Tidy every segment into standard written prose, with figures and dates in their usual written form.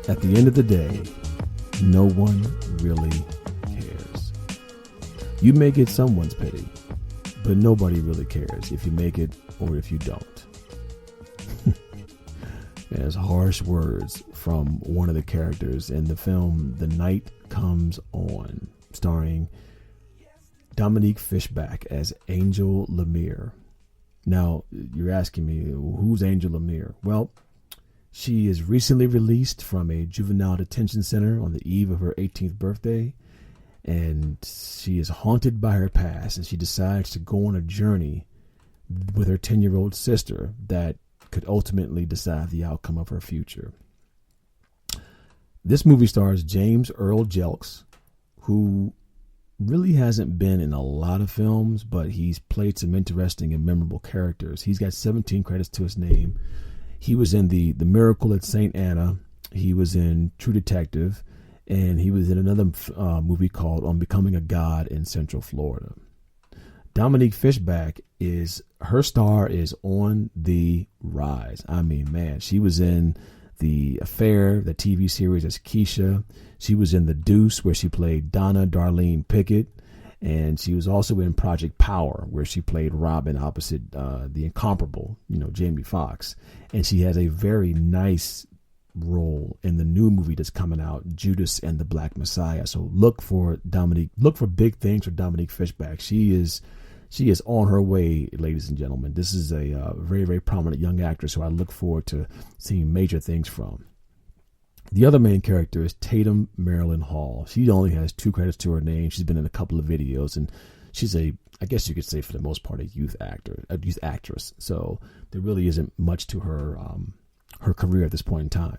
At the end of the day, no one really cares. You may get someone's pity, but nobody really cares if you make it or if you don't. There's harsh words from one of the characters in the film The Night Comes On, starring Dominique Fishback as Angel Lemire. Now, you're asking me, who's Angel Lemire? Well, she is recently released from a juvenile detention center on the eve of her 18th birthday, and she is haunted by her past, and she decides to go on a journey with her 10-year-old sister that could ultimately decide the outcome of her future. This movie stars James Earl Jelks, who really hasn't been in a lot of films, but he's played some interesting and memorable characters. He's got 17 credits to his name. He was in the Miracle at St. Anna. He was in True Detective, and he was in another movie called On Becoming a God in Central Florida. Dominique Fishback her star is on the rise. I mean, man, she was in The Affair, the TV series, as Keisha. She was in The Deuce, where she played Donna Darlene Pickett. And she was also in Project Power, where she played Robin opposite the incomparable, Jamie Foxx. And she has a very nice role in the new movie that's coming out, Judas and the Black Messiah. So look for big things for Dominique Fishback. She is on her way, ladies and gentlemen. This is a very, very prominent young actress who I look forward to seeing major things from. The other main character is Tatum Marilyn Hall. She only has 2 credits to her name. She's been in a couple of videos, and she's I guess you could say for the most part, a youth actress. So there really isn't much to her career at this point in time.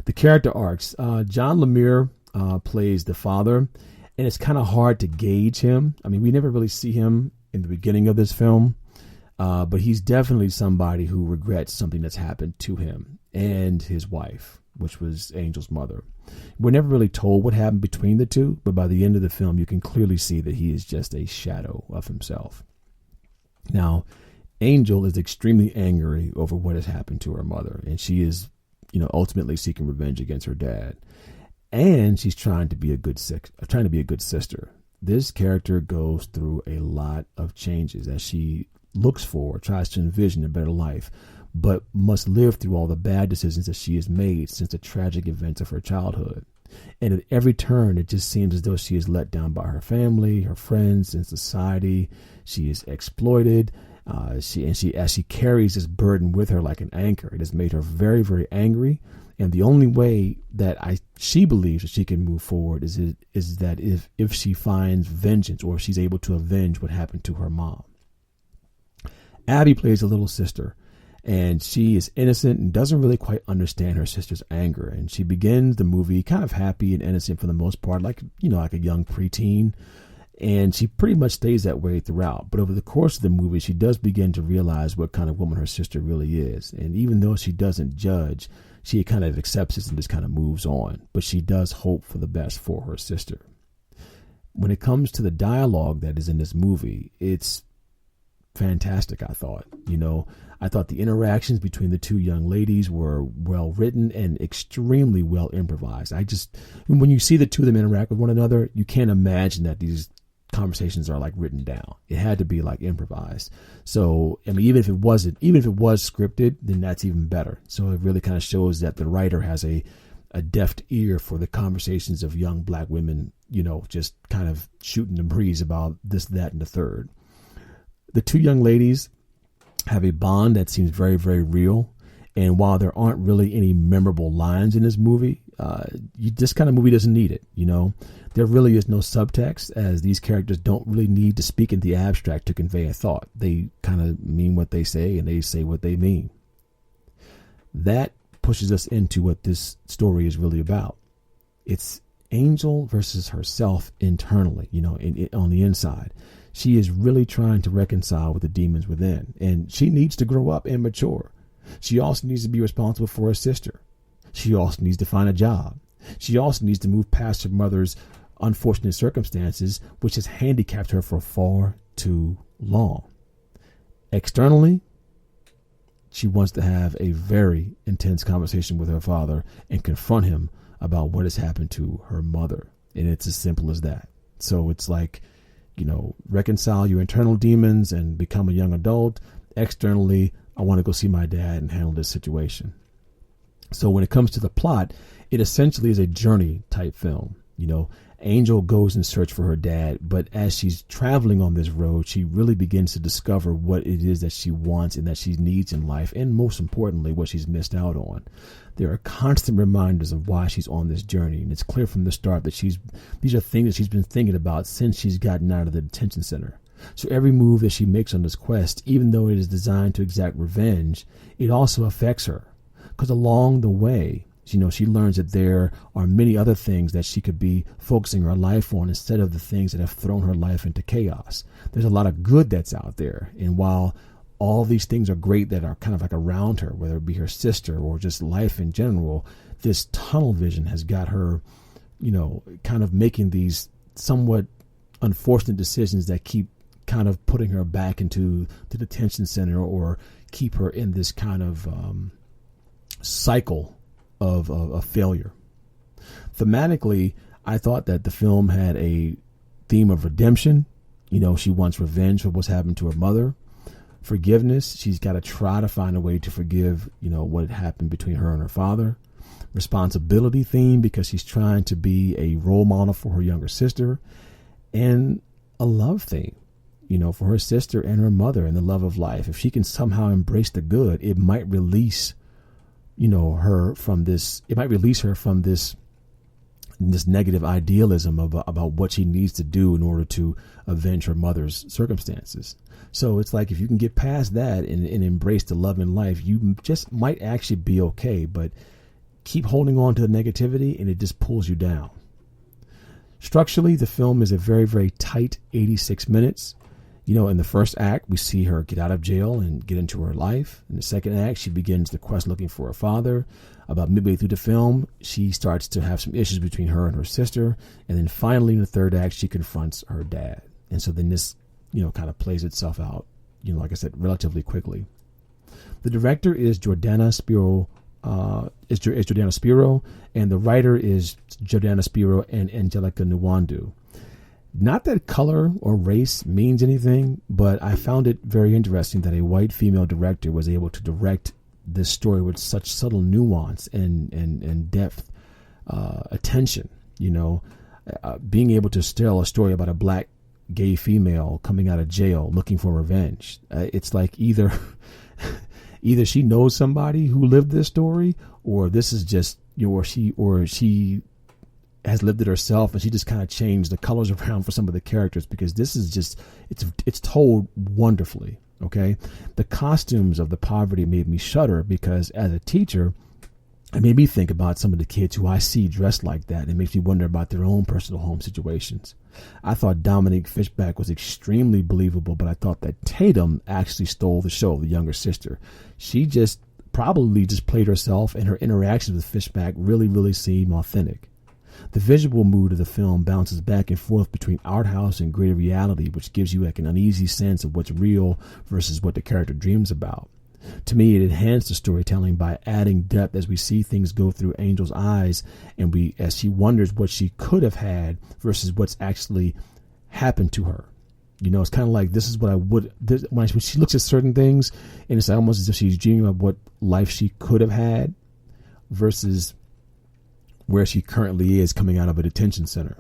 The character arcs, John Lemire plays the father, and it's kind of hard to gauge him. I mean, we never really see him in the beginning of this film, but he's definitely somebody who regrets something that's happened to him and his wife, which was Angel's mother. We're never really told what happened between the two, but by the end of the film, you can clearly see that he is just a shadow of himself. Now, Angel is extremely angry over what has happened to her mother, and she is, ultimately seeking revenge against her dad. And she's trying to be a good sister. This character goes through a lot of changes as she tries to envision a better life, but must live through all the bad decisions that she has made since the tragic events of her childhood. And at every turn, it just seems as though she is let down by her family, her friends, and society. She is exploited. As she carries this burden with her like an anchor, it has made her very, very angry. And the only way that she believes that she can move forward is that if she finds vengeance, or if she's able to avenge what happened to her mom. Abby plays a little sister, and she is innocent and doesn't really quite understand her sister's anger. And she begins the movie kind of happy and innocent for the most part, like a young preteen. And she pretty much stays that way throughout. But over the course of the movie, she does begin to realize what kind of woman her sister really is. And even though she doesn't judge, she kind of accepts it and just kind of moves on. But she does hope for the best for her sister. When it comes to the dialogue that is in this movie, it's fantastic, I thought. I thought the interactions between the two young ladies were well written and extremely well improvised. When you see the two of them interact with one another, you can't imagine that these conversations are like written down. It had to be like improvised. So, I mean, even if it was scripted, then that's even better. So it really kind of shows that the writer has a deft ear for the conversations of young black women, just kind of shooting the breeze about this, that, and the third. The two young ladies have a bond that seems very, very real. And while there aren't really any memorable lines in this movie, this kind of movie doesn't need it. There really is no subtext, as these characters don't really need to speak in the abstract to convey a thought. They kind of mean what they say, and they say what they mean. That pushes us into what this story is really about. It's Angel versus herself internally, on the inside. She is really trying to reconcile with the demons within, and she needs to grow up and mature. She also needs to be responsible for her sister. She also needs to find a job. She also needs to move past her mother's unfortunate circumstances, which has handicapped her for far too long. Externally, She wants to have a very intense conversation with her father and confront him about what has happened to her mother. And it's as simple as that. So it's like, reconcile your internal demons and become a young adult. Externally, I want to go see my dad and handle this situation. So when it comes to the plot, it essentially is a journey type film. Angel goes in search for her dad, but as she's traveling on this road, she really begins to discover what it is that she wants and that she needs in life, and most importantly, what she's missed out on. There are constant reminders of why she's on this journey, and it's clear from the start that these are things that she's been thinking about since she's gotten out of the detention center. So every move that she makes on this quest, even though it is designed to exact revenge, it also affects her. Because along the way, she learns that there are many other things that she could be focusing her life on instead of the things that have thrown her life into chaos. There's a lot of good that's out there. And while all these things are great that are kind of like around her, whether it be her sister or just life in general, this tunnel vision has got her, kind of making these somewhat unfortunate decisions that keep kind of putting her back into the detention center or keep her in this kind of cycle of failure. Thematically, I thought that the film had a theme of redemption. She wants revenge for what's happened to her mother. Forgiveness, she's got to try to find a way to forgive, what had happened between her and her father. Responsibility theme, because she's trying to be a role model for her younger sister. And a love theme, for her sister and her mother and the love of life. If she can somehow embrace the good, it might release her from this. It might release her from this negative idealism about what she needs to do in order to avenge her mother's circumstances. So it's like if you can get past that and embrace the love in life, you just might actually be okay. But keep holding on to the negativity, and it just pulls you down. Structurally, the film is a very, very tight 86 minutes. In the first act, we see her get out of jail and get into her life. In the second act, she begins the quest looking for her father. About midway through the film, she starts to have some issues between her and her sister. And then finally, in the third act, she confronts her dad. And so then this, kind of plays itself out, like I said, relatively quickly. The director is Jordana Spiro, and the writer is Jordana Spiro and Angelica Nwandu. Not that color or race means anything, but I found it very interesting that a white female director was able to direct this story with such subtle nuance and depth, attention. Being able to tell a story about a black gay female coming out of jail looking for revenge. It's like either she knows somebody who lived this story, or this is just or she has lived it herself, and she just kind of changed the colors around for some of the characters, because this is just, it's told wonderfully. Okay. The costumes of the poverty made me shudder, because as a teacher, it made me think about some of the kids who I see dressed like that. It makes me wonder about their own personal home situations. I thought Dominique Fishback was extremely believable, but I thought that Tatum actually stole the show, the younger sister. She probably just played herself, and her interactions with Fishback really, really seem authentic. The visual mood of the film bounces back and forth between art house and greater reality, which gives you like an uneasy sense of what's real versus what the character dreams about. To me, it enhanced the storytelling by adding depth as we see things go through Angel's eyes, and as she wonders what she could have had versus what's actually happened to her. It's kind of like, this is what I would, when she looks at certain things, and it's almost as if she's dreaming of what life she could have had versus where she currently is coming out of a detention center.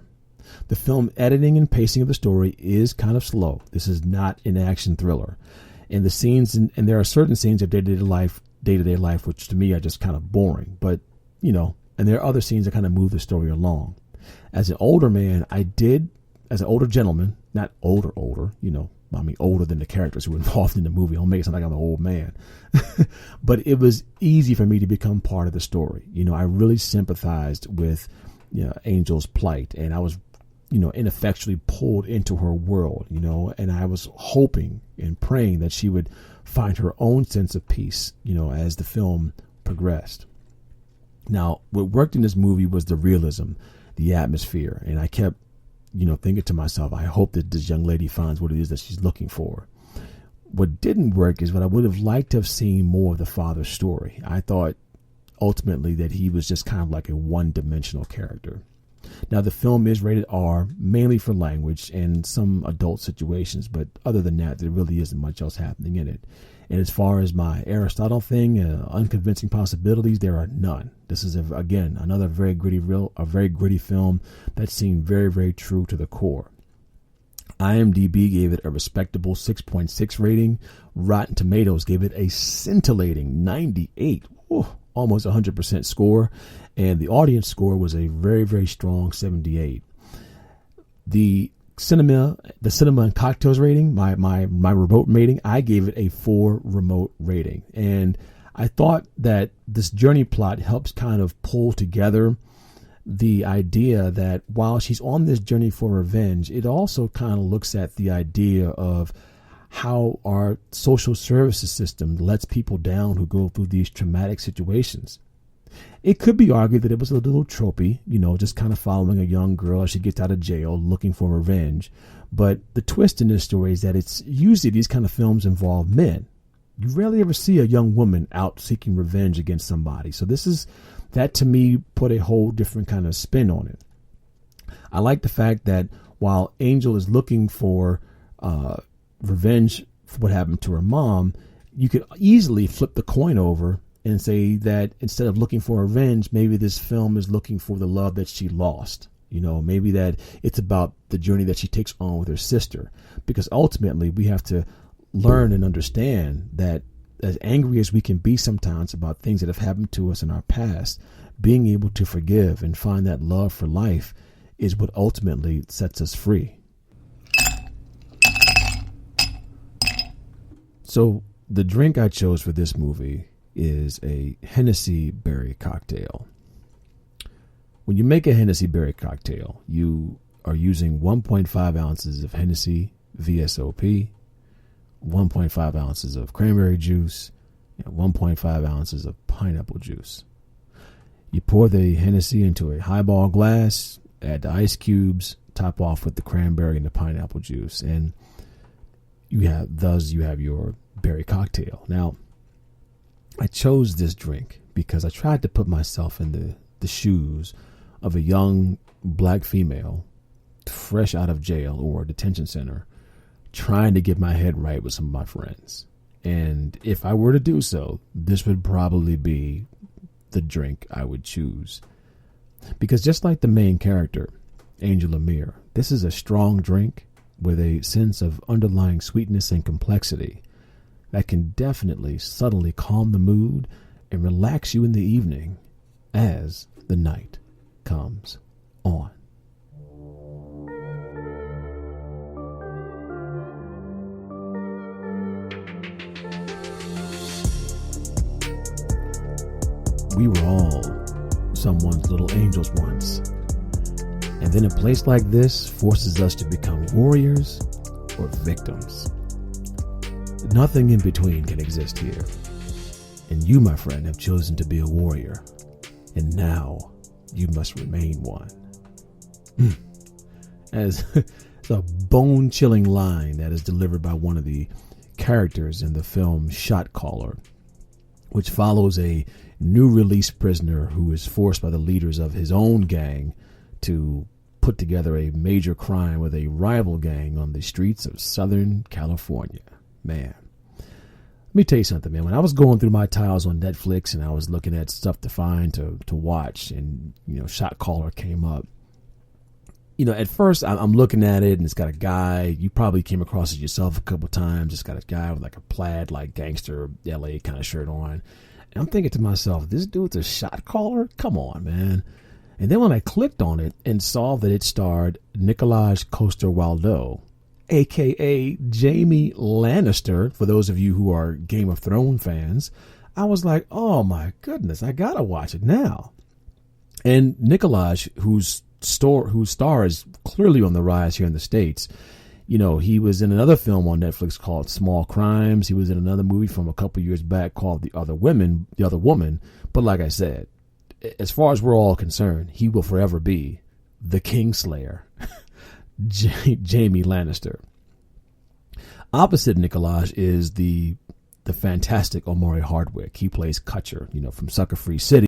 The film editing and pacing of the story is kind of slow. This is not an action thriller. And the scenes, and there are certain scenes of day-to-day life, which to me are just kind of boring. But, and there are other scenes that kind of move the story along. As an older man, as an older gentleman, not older, older than the characters who were involved in the movie. Don't make it sound like I'm an old man. But it was easy for me to become part of the story. I really sympathized with Angel's plight, and I was, ineffectually pulled into her world, and I was hoping and praying that she would find her own sense of peace, as the film progressed. Now, what worked in this movie was the realism, the atmosphere, and I kept thinking to myself, I hope that this young lady finds what it is that she's looking for. What didn't work is what I would have liked to have seen more of the father's story. I thought ultimately that he was just kind of like a one-dimensional character. Now, the film is rated R, mainly for language and some adult situations, but other than that, there really isn't much else happening in it. And as far as my Aristotle thing, unconvincing possibilities, there are none. This is, again, another very gritty film that seemed very, very true to the core. IMDb gave it a respectable 6.6 rating. Rotten Tomatoes gave it a scintillating 98. Ooh, almost 100% score. And the audience score was a very, very strong 78. The cinema and cocktails rating, my remote rating, I gave it a 4 remote rating. And I thought that this journey plot helps kind of pull together the idea that while she's on this journey for revenge, it also kind of looks at the idea of how our social services system lets people down who go through these traumatic situations. It could be argued that it was a little tropey, just kind of following a young girl as she gets out of jail looking for revenge. But the twist in this story is that it's usually these kind of films involve men. You rarely ever see a young woman out seeking revenge against somebody. So that to me put a whole different kind of spin on it. I like the fact that while Angel is looking for revenge for what happened to her mom, you could easily flip the coin over and say that instead of looking for revenge, maybe this film is looking for the love that she lost. Maybe that it's about the journey that she takes on with her sister. Because ultimately we have to learn and understand that as angry as we can be sometimes about things that have happened to us in our past, being able to forgive and find that love for life is what ultimately sets us free. So the drink I chose for this movie is a Hennessy berry cocktail. When you make a Hennessy berry cocktail, you are using 1.5 ounces of Hennessy VSOP, 1.5 ounces of cranberry juice, and 1.5 ounces of pineapple juice. You pour the Hennessy into a highball glass, add the ice cubes, top off with the cranberry and the pineapple juice, and you have your berry cocktail. Now, I chose this drink because I tried to put myself in the shoes of a young black female fresh out of jail or detention center, trying to get my head right with some of my friends. And if I were to do so, this would probably be the drink I would choose. Because just like the main character, Angel Amir, this is a strong drink with a sense of underlying sweetness and complexity that can definitely subtly calm the mood and relax you in the evening as the night comes on. We were all someone's little angels once. And then a place like this forces us to become warriors or victims. Nothing in between can exist here. And you, my friend, have chosen to be a warrior. And now you must remain one. As it's a bone-chilling line that is delivered by one of the characters in the film Shot Caller, which follows a new release prisoner who is forced by the leaders of his own gang to put together a major crime with a rival gang on the streets of Southern California. Man, let me tell you something, man. When I was going through my tiles on Netflix and I was looking at stuff to find to watch, and Shot Caller came up, at first I'm looking at it and it's got a guy, you probably came across it yourself a couple times. It's got a guy with like a plaid, like gangster LA kind of shirt on. And I'm thinking to myself, this dude's a shot caller? Come on, man. And then when I clicked on it and saw that it starred Nicolaj Coster-Waldau, a.k.a. Jaime Lannister, for those of you who are Game of Thrones fans, I was like, oh my goodness, I gotta watch it now. And Nicolaj, whose star is clearly on the rise here in the States, he was in another film on Netflix called Small Crimes. He was in another movie from a couple years back called The Other Woman. But like I said, as far as we're all concerned, he will forever be the Kingslayer, Jaime Lannister. Opposite Nikolaj is the fantastic Omari Hardwick. He plays Kutcher, from Sucker Free City.